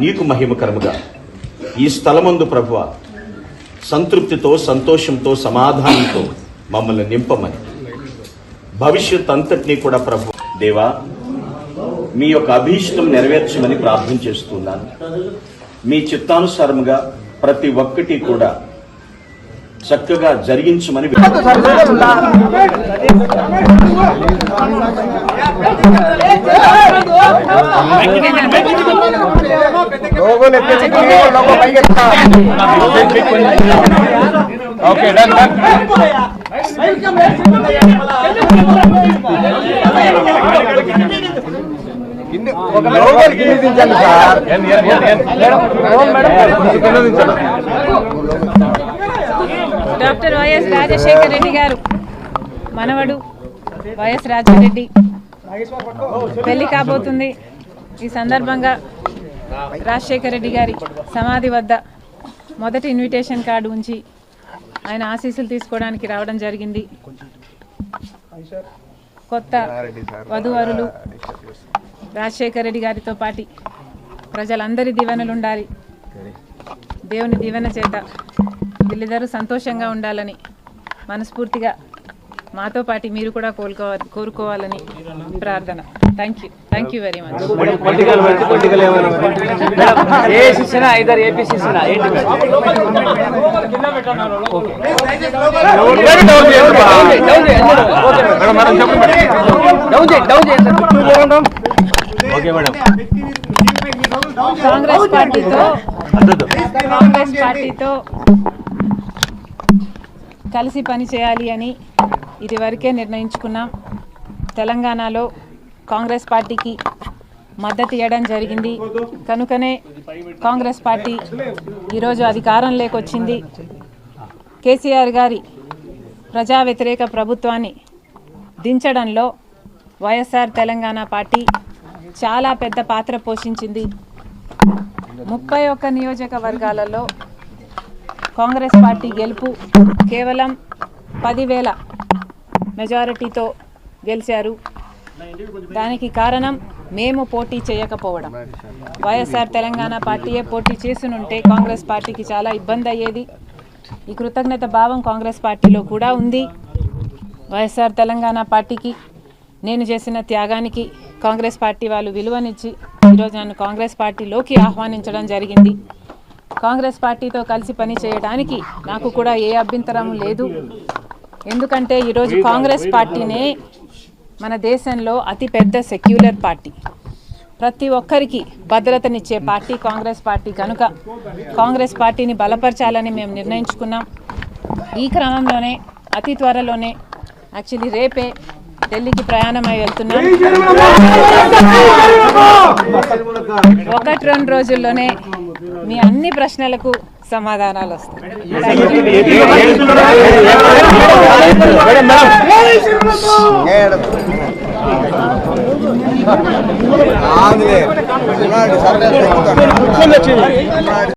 నీకు మహిమకరముగా ఈ స్థలమందు ప్రభువా సంతృప్తితో, సంతోషంతో, సమాధానంతో మమ్మల్ని నింపమని, భవిష్యత్ అంతటినీ కూడా ప్రభు దేవా మీ యొక్క అభీష్టం నెరవేర్చమని ప్రార్థన చేస్తున్నాను. మీ చిత్తానుసారముగా ప్రతి ఒక్కటి కూడా చక్కగా జరిగించమని డాక్టర్ వైఎస్ రాజశేఖర రెడ్డి గారు మనవడు వైఎస్ రాజారెడ్డి పెళ్లి కాబోతుంది. ఈ సందర్భంగా రాజశేఖర రెడ్డి గారి సమాధి వద్ద మొదటి ఇన్విటేషన్ కార్డు ఉంచి ఆయన ఆశీస్సులు తీసుకోవడానికి రావడం జరిగింది. కొత్త వధూవరులు రాజశేఖర రెడ్డి గారితో పాటు ప్రజలందరి దీవెనలు ఉండాలి, దేవుని దీవెన చేత వీళ్ళిద్దరూ సంతోషంగా ఉండాలని మనస్ఫూర్తిగా మాతో పాటు మీరు కూడా కోరుకోవాలని ప్రార్థన. Thank you very much. Congress పార్టీతో కలిసి పని చేయాలి అని ఇదివరకే నిర్ణయించుకున్నాం. తెలంగాణలో కాంగ్రెస్ పార్టీకి మద్దతు ఇవ్వడం జరిగింది. కనుకనే కాంగ్రెస్ పార్టీ ఈరోజు అధికారంలోకి వచ్చింది. కేసీఆర్ గారి ప్రజా వ్యతిరేక ప్రభుత్వాన్ని దించడంలో వైఎస్ఆర్ తెలంగాణ పార్టీ చాలా పెద్ద పాత్ర పోషించింది. 31 నియోజకవర్గాలలో కాంగ్రెస్ పార్టీ గెలుపు కేవలం 10,000 మెజారిటీతో గెలిచారు. దానికి కారణం మేము పోటీ చేయకపోవడం. వైఎస్ఆర్ తెలంగాణ పార్టీయే పోటీ చేసునుంటే కాంగ్రెస్ పార్టీకి చాలా ఇబ్బంది అయ్యేది. ఈ కృతజ్ఞత భావం కాంగ్రెస్ పార్టీలో కూడా ఉంది. వైఎస్ఆర్ తెలంగాణ పార్టీకి నేను చేసిన త్యాగానికి కాంగ్రెస్ పార్టీ వాళ్ళు విలువనిచ్చి ఈరోజు నన్ను కాంగ్రెస్ పార్టీలోకి ఆహ్వానించడం జరిగింది. కాంగ్రెస్ పార్టీతో కలిసి పని చేయడానికి నాకు కూడా ఏ అభ్యంతరం లేదు. ఎందుకంటే ఈరోజు కాంగ్రెస్ పార్టీనే మన దేశంలో అతిపెద్ద సెక్యులర్ పార్టీ, ప్రతి ఒక్కరికి భద్రతనిచ్చే పార్టీ కాంగ్రెస్ పార్టీ. కనుక కాంగ్రెస్ పార్టీని బలపరచాలని మేము నిర్ణయించుకున్నాం. ఈ క్రమంలోనే అతి త్వరలోనే యాక్చువల్లీ రేపే ఢిల్లీకి ప్రయాణమై వెళ్తున్నాం. 1-2 రోజుల్లోనే మీ అన్ని ప్రశ్నలకు సమాధానాలు వస్తాయి.